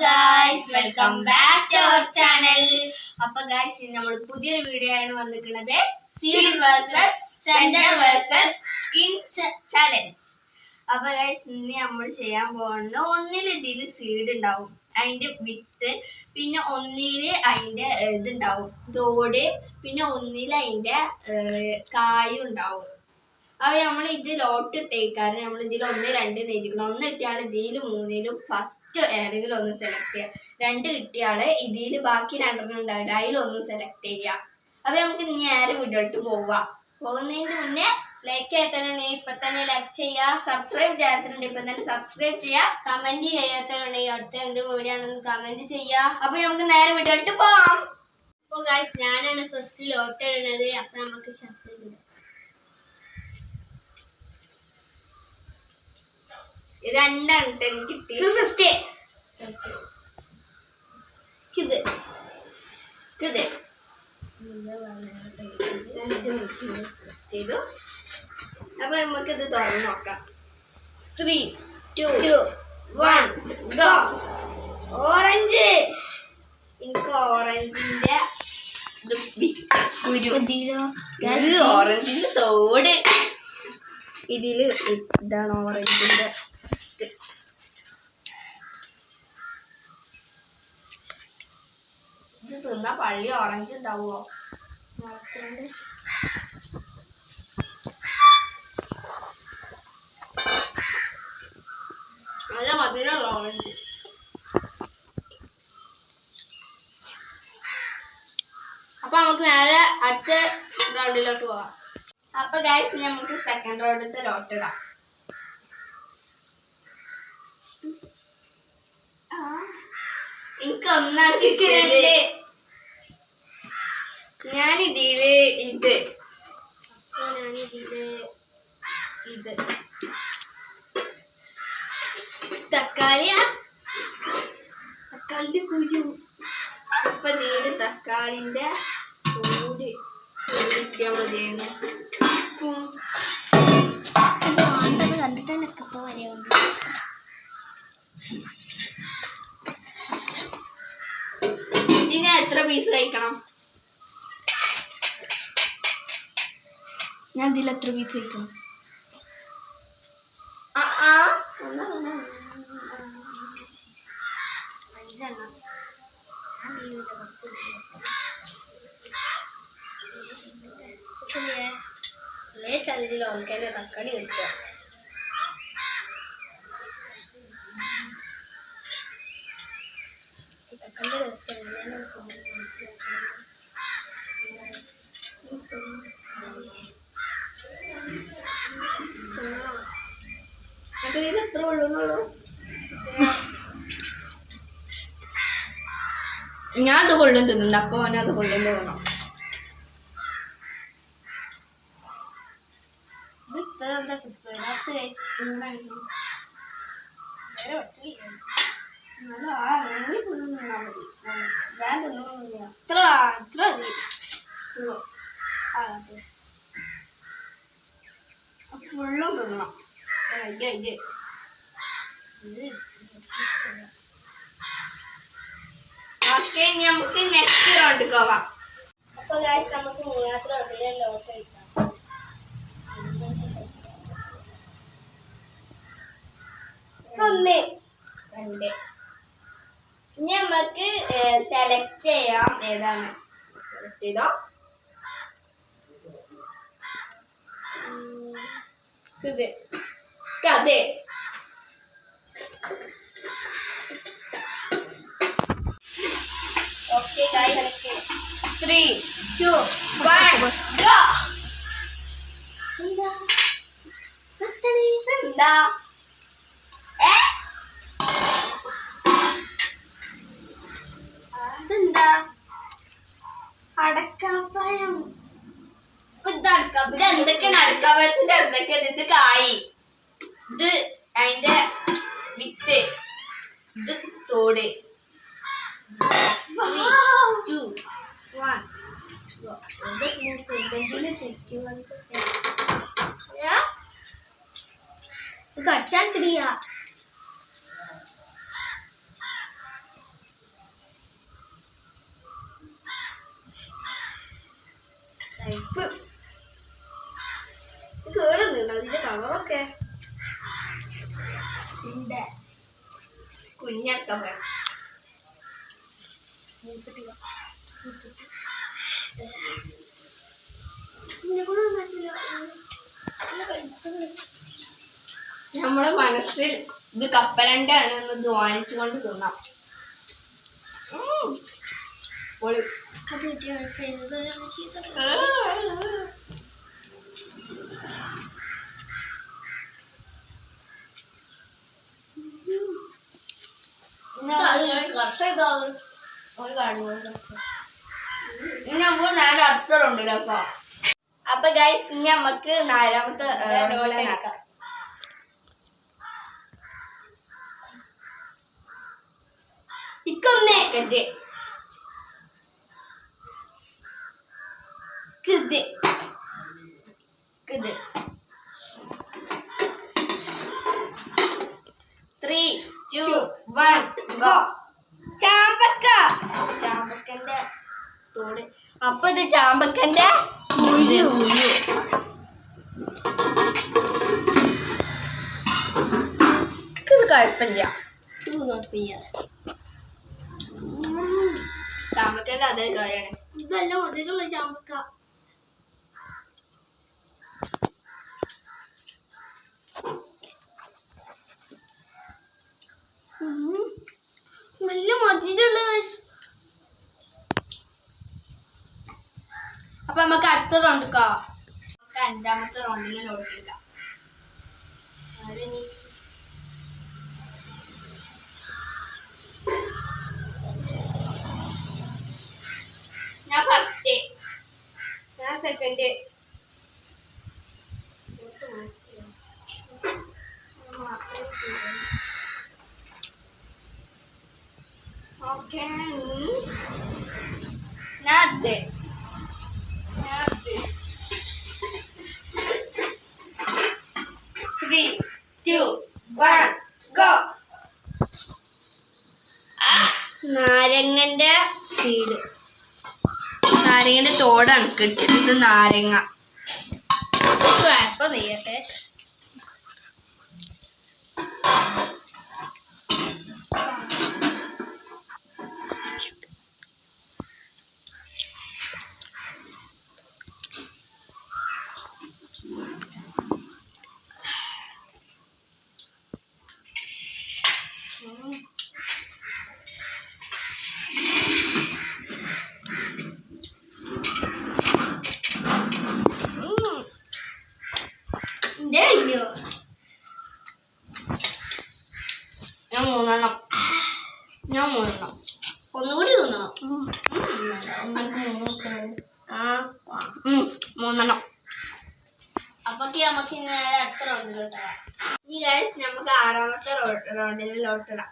Guys, welcome back to our channel. അപ്പൊ guys, ഇന്ന് നമ്മൾ പുതിയൊരു വീഡിയോ ആണ് വന്നിരിക്കുന്നത്. Seed versus centre versus skin challenge. അപ്പൊ ഗൈസ്, ഇന്ന് നമ്മൾ ചെയ്യാൻ പോകുന്ന ഒന്നിൽ ഇതിൽ സീഡ് ഉണ്ടാവും, അതിന്റെ വിത്ത്, പിന്നെ ഒന്നില് അതിന്റെ ഇതുണ്ടാവും തോട്, പിന്നെ ഒന്നില് അതിന്റെ കായും ഉണ്ടാവും. അപ്പൊ നമ്മൾ ഇത് ലോട്ട് ഇട്ടേക്കാറ് നമ്മൾ ഇതിൽ 1, 2 എഴുതിക്കണം. 1 കിട്ടിയാൽ ഇതിൽ 3ലും ഫസ്റ്റ് ഏതെങ്കിലും ഒന്ന് സെലക്ട് ചെയ്യുക. 2 കിട്ടിയാല് ഇതിൽ ബാക്കി 2 ഉണ്ടാവില്ല, അതിലൊന്നും സെലക്ട് ചെയ്യുക. അപ്പൊ നമുക്ക് നേരെ വീഡിയോട്ട് പോകുന്നതിന് മുന്നേ ലൈക്ക് ചെയ്യാത്തവരുണ്ടെങ്കിൽ ഇപ്പൊ തന്നെ ലൈക്ക് ചെയ്യുക, സബ്സ്ക്രൈബ് ചെയ്യാത്തവരുണ്ടെങ്കിൽ ഇപ്പൊ തന്നെ സബ്സ്ക്രൈബ് ചെയ്യുക, കമന്റ് ചെയ്യാത്തവരുണ്ടെങ്കിൽ അടുത്ത എന്ത് വീഡിയോ ആണെന്ന് കമന്റ് ചെയ്യുക. അപ്പൊ നമുക്ക് നേരെ വീഡിയോട്ട് പോവാം. അപ്പൊ ഗൈസ്, ഞാനാണ് ഫസ്റ്റ് ലോട്ട് ഇടുന്നത്. അപ്പൊ നമുക്ക് ഷഫിൾ ചെയ്യാം. രണ്ടാണ് കിട്ടി. ഫസ്റ്റ് ചെയ്തു. അപ്പൊ നമുക്കിത് തുറന്ന് നോക്കാം. 3, 2, 1 ഗോ. ഓറഞ്ച്. എനിക്ക് ഓറഞ്ചിന്റെ ഓറഞ്ചിന്റെ തോട്. ഇതില് ഇതാണ് ഓറഞ്ചിന്റെ. ഇത് തിന്നാ പള്ളി ഓറഞ്ച് ഉണ്ടാവുമോ? നല്ല മധുരമുള്ള ഓറഞ്ച്. അപ്പൊ നമുക്ക് നേരെ അടുത്ത റൗണ്ടിലോട്ട് പോവാം. അപ്പൊ ഗൈസ്, നമുക്ക് സെക്കൻഡ് റൗണ്ടിലത്തെ ലോട്ട് ഇടാം. എനിക്ക് ഒന്നാണ് കിട്ടിയത്. ഞാനിതില് ഇത് തക്കാളിന്റെ കുരു. ഇപ്പൊ ഇതില് തക്കാളിന്റെ കൂടി കണ്ടിട്ട് ഇപ്പൊ വരെയുണ്ട്. ഇതിന് എത്ര പീസ് കഴിക്കണം? ഞാൻ ഇതിൽ എത്ര പീസ് കഴിക്കണം? അഞ്ചെണ്ണം. ചലഞ്ചിൽ ഓൾക്കാരെ തക്കാളി എടുക്കുക. തക്കാളിയുടെ ടേസ്റ്റ് എത്ര വെള്ളമുള്ളൂ. ഞാൻ അത് കൊള്ളും തിന്നുന്നുണ്ട്. അപ്പൊ അത് കൊള്ളും തിന്നണം. ഫുള്ളും തിന്നണം. ഓക്കെ, നമുക്ക് നെക്സ്റ്റ് റൗണ്ട് പോവാം. അപ്പൊ ഗൈസ്, നമുക്ക് മൂന്നാമത്തെ റൗണ്ടിലെ ലോട്ട് കഴിക്കാം. 1, 2. ഇനി നമുക്ക് സെലക്ട് ചെയ്യാം. ഏതാണ് സെലക്ട് ചെയ്തോ? കഥ. Okay guys, 3, 2, 1 go. എന്താ ഇതെന്താ? അടക്കാപ്പഴം. ഇത് എന്തൊക്കെയാണ് അടക്കാപ്പഴത്തിന്റെ? എന്തൊക്കെയാണ് ഇത്? കായ്, ഇത് അതിന്റെ വിത്ത്, ഇത് തോട്. 3, 2, 1 കടിച്ചാൽ ചെടിയാ. കയ്പ്പ് കേറുന്നുണ്ട് അതിന്റെ കളറൊക്കെ കുഞ്ഞക്കം വേണം. നമ്മുടെ മനസ്സിൽ ഇത് കപ്പലൻ്റെ ആണ് എന്ന് ധ്വാനിച്ചുകൊണ്ട് തിന്നാം. അടുത്തുണ്ടല്ലോ. അപ്പൊ ഗൈസ് ഇനി നമുക്ക് നാലാമത്തെ ഇക്കൊന്നേ ഇത് ഇത് 3, 2, 1 go. ചാമ്പക്കന്റെ തോട്. അപ്പൊ ഇത് ചാമ്പക്കന്റെ കുരു. ഇത് കുഴപ്പമില്ല. ചാമ്പക്കന്റെ അതേ കായാണ്. ഇതെല്ലാം ഒറിജിനൽ ചാമ്പക്ക. നല്ല മജിലുള്ള. അപ്പൊ നമുക്ക് അടുത്ത റൗണ്ട് എടുക്കാം. അഞ്ചാമത്തെ റൗണ്ടിൽ ലോട്ടില്ല. ഞാൻ ഫസ്റ്റ്, ഞാൻ സെക്കൻഡ്. ഓക്കെ ഞാൻ 3, 2, 1 go. നാരങ്ങന്റെ സീഡ്. നാരങ്ങന്റെ തോടാണ് കിട്ടിയത്. നാരങ്ങ അപ്പൊ നെയ്യട്ടെ. ഞാൻ മൂന്നെണ്ണം ഒന്നുകൂടി തിന്നണം. മൂന്നെണ്ണം. അപ്പൊ നമുക്ക് അടുത്ത റൗണ്ടിലോട്ട് ഈ ഗൈസ് നമുക്ക് ആറാമത്തെ റൗണ്ടിൽ ലോട്ടിടാം.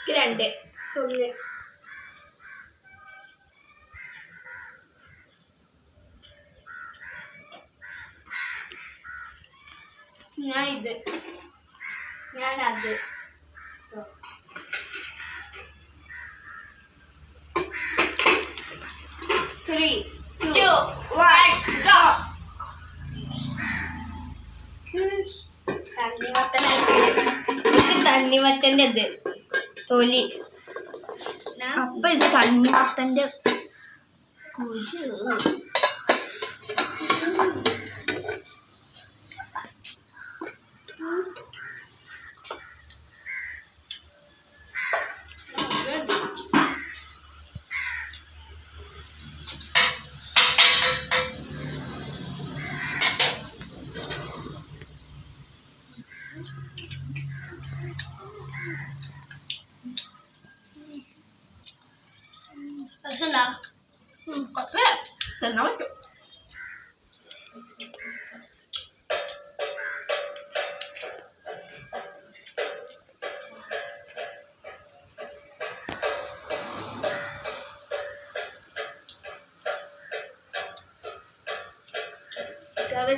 2 1 ഞാൻ ഇത് ഞാനത് 3, 2, 1 go. തണ്ണിമത്തന്റെ ഇത് തൊലി. അപ്പൊ ഇത് തണ്ണിമത്തന്റെ കുരു. Tenang aja.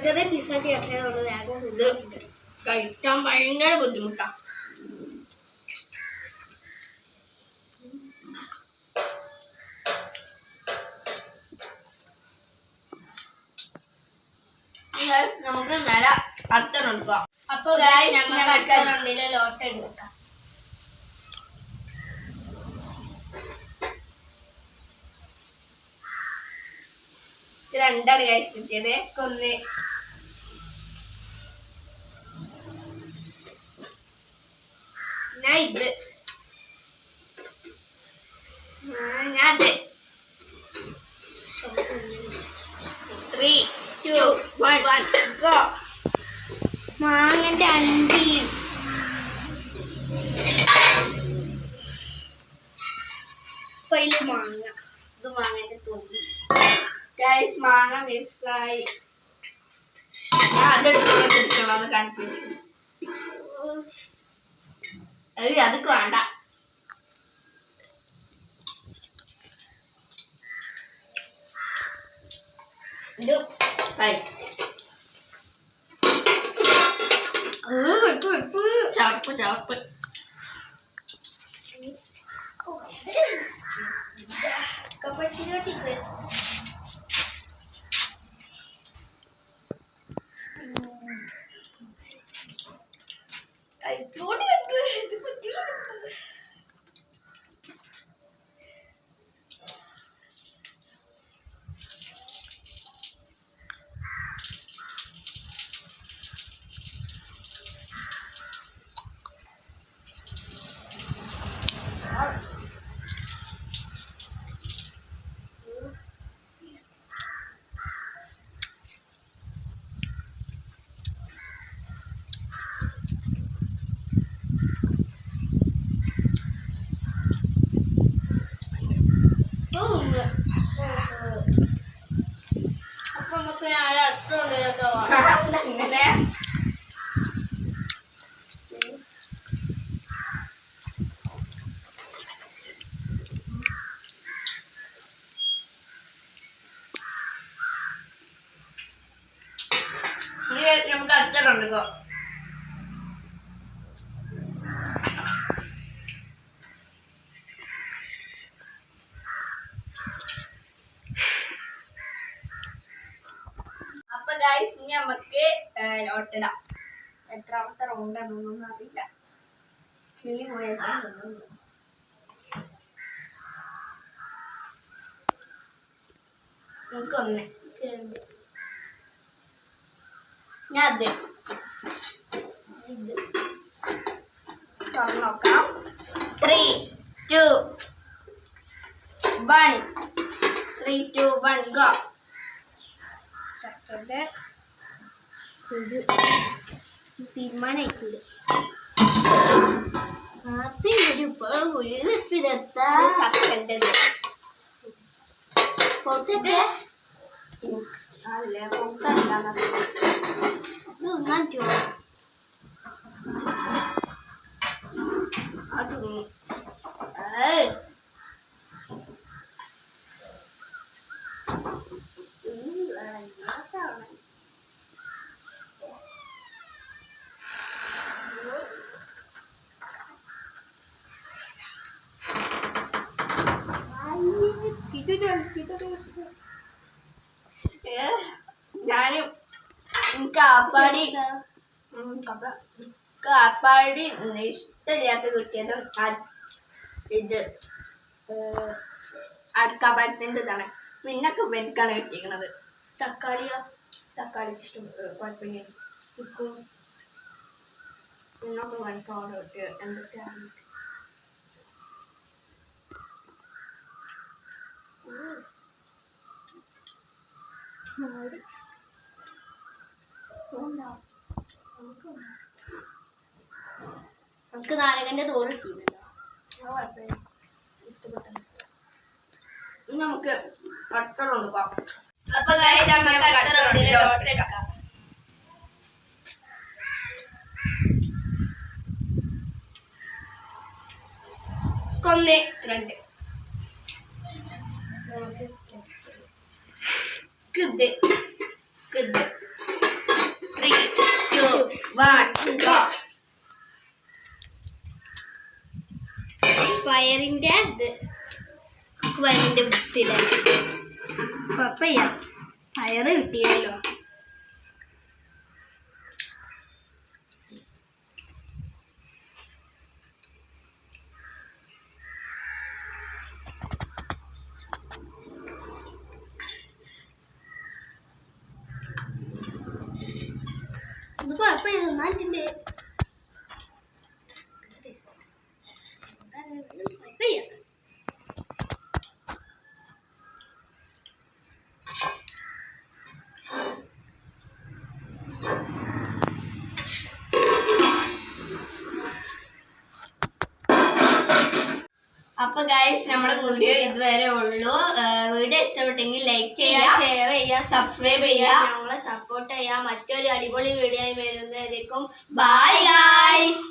ചെറിയ പീസാക്കി കഴിക്കാൻ ഭയങ്കര ബുദ്ധിമുട്ടാണ്. നമുക്ക് നേരെ അടുത്താണ് എടുക്കാം. അപ്പൊ നമുക്ക് ലോട്ട് എടുക്കാം. രണ്ടാണ് ഗൈസ് കിട്ടിയത്. ഒന്ന് ഞാൻ ഇത് ഞാൻ 3, 2, 1 go. മാങ്ങന്റെ അണ്ടി. മാങ്ങ. ഇത് മാങ്ങന്റെ തൂമ്പി. ഗൈസ് മാങ്ങ മിസ്സായി. ഞാൻ അതെടുക്കണമെന്ന് കൺഫ്യൂഷൻ. അതൊക്കെ വേണ്ട. ഇത് ചവപ്പ് ചവപ്പ്. അപ്പൊ നമുക്ക് ഞാൻ അടുത്തുണ്ട് കേട്ടോ. അങ്ങനെ നമുക്ക് അടുത്തുണ്ടോ. അപ്പൊ ഗൈസ് ഇനി നമുക്ക് ലോട്ടിടാം. എത്രാമത്തെ റൗണ്ടാണെന്നൊന്നും അറിയില്ല. കിളി പോയേക്കാൻ നമുക്കൊന്ന് ഞാൻ അത് തുറന്ന് നോക്കാം. 3, 2, 1 3, 2, 1 go. ചക്കന്റെ ഒരു തീരുമാനമായിട്ടുണ്ട്. ചക്കൻ്റെ പൊത്തേ അല്ല പൊത്തല്ല അത് ഞാനും എനിക്ക് കാപ്പാടി ഇഷ്ടമില്ലാത്ത കിട്ടിയതും ഇത് അടക്കാപ്പാരത്തിൻ്റെ ഇതാണ്. പിന്നൊക്കെ എനിക്കാണ് കിട്ടിയിരിക്കുന്നത്. തക്കാളി ഇഷ്ടം കുഴപ്പമില്ല. പിന്നൊക്കെ എനിക്കവിടെ കിട്ടിയ എന്തൊക്കെയാണ്. നമുക്ക് നാരകന്റെ തോട് കിട്ടിയില്ലല്ലോ. നമുക്ക് അടുത്തുണ്ട്. അപ്പൊ ഒന്ന് 2 Good. 3, 2, 1 go. പയറിന്റെ ഇത് വയറിന്റെ വൃത്തിയില്ല. കുഴപ്പമില്ല, പയറ് കിട്ടിയല്ലോ. കുഴപ്പമില്ല ഒന്നായിട്ടുണ്ട് കുഴപ്പമില്ല അപ്പൊ ഗൈസ് നമ്മുടെ വീഡിയോ ഇതുവരെ ഉള്ളൂ. വീഡിയോ ഇഷ്ടപ്പെട്ടെങ്കിൽ ലൈക്ക് ചെയ്യുക, ഷെയർ ചെയ്യുക, സബ്സ്ക്രൈബ് ചെയ്യുക, ഞങ്ങളെ സപ്പോർട്ട് ചെയ്യുക. മറ്റൊരു അടിപൊളി വീഡിയോ ആയി വരുന്നതായിരിക്കും. Bye guys.